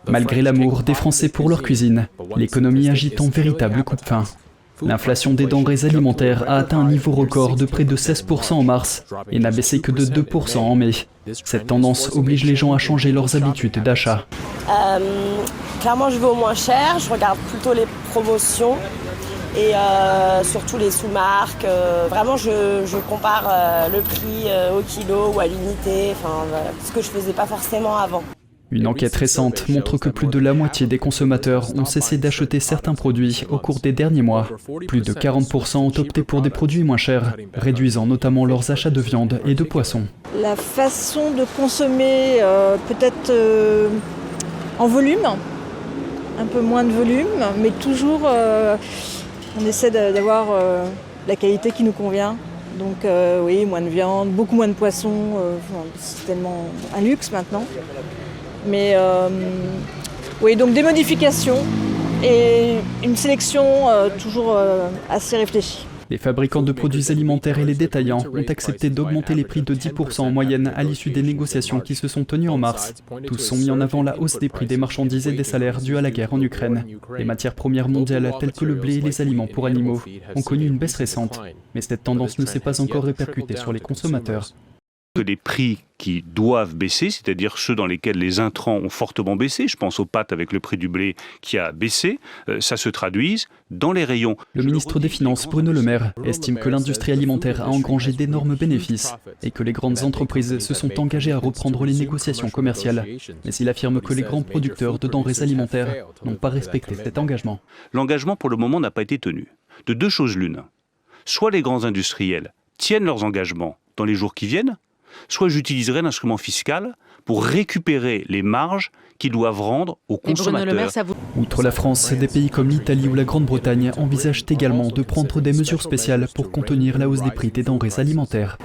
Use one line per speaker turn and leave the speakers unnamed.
Malgré l'amour des Français pour leur cuisine, l'économie agite en véritable coupe-faim. L'inflation des denrées alimentaires a atteint un niveau record de près de 16% en mars et n'a baissé que de 2% en mai. Cette tendance oblige les gens à changer leurs habitudes d'achat.
Clairement, je vais au moins cher, je regarde plutôt les promotions et surtout les sous-marques. Vraiment, je compare le prix au kilo ou à l'unité, ce que je faisais pas forcément avant.
Une enquête récente montre que plus de la moitié des consommateurs ont cessé d'acheter certains produits au cours des derniers mois. Plus de 40% ont opté pour des produits moins chers, réduisant notamment leurs achats de viande et de poisson.
La façon de consommer, peut-être en volume, un peu moins de volume, mais toujours on essaie d'avoir la qualité qui nous convient. Donc oui, moins de viande, beaucoup moins de poisson, c'est tellement un luxe maintenant. Mais oui, donc des modifications et une sélection toujours assez réfléchie.
Les fabricants de produits alimentaires et les détaillants ont accepté d'augmenter les prix de 10% en moyenne à l'issue des négociations qui se sont tenues en mars. Tous ont mis en avant la hausse des prix des marchandises et des salaires dus à la guerre en Ukraine. Les matières premières mondiales telles que le blé et les aliments pour animaux ont connu une baisse récente. Mais cette tendance ne s'est pas encore répercutée sur les consommateurs.
Que les prix qui doivent baisser, c'est-à-dire ceux dans lesquels les intrants ont fortement baissé, je pense aux pâtes avec le prix du blé qui a baissé, ça se traduise dans les rayons.
Le ministre des Finances, Bruno Le Maire, estime que l'industrie alimentaire a engrangé d'énormes bénéfices et que les grandes entreprises se sont engagées à reprendre les négociations commerciales. Mais il affirme que les grands producteurs de denrées alimentaires n'ont pas respecté cet engagement.
L'engagement pour le moment n'a pas été tenu. De deux choses l'une. Soit les grands industriels tiennent leurs engagements dans les jours qui viennent, soit j'utiliserai l'instrument fiscal pour récupérer les marges qu'ils doivent rendre aux consommateurs.
Outre la France, des pays comme l'Italie ou la Grande-Bretagne envisagent également de prendre des mesures spéciales pour contenir la hausse des prix des denrées alimentaires.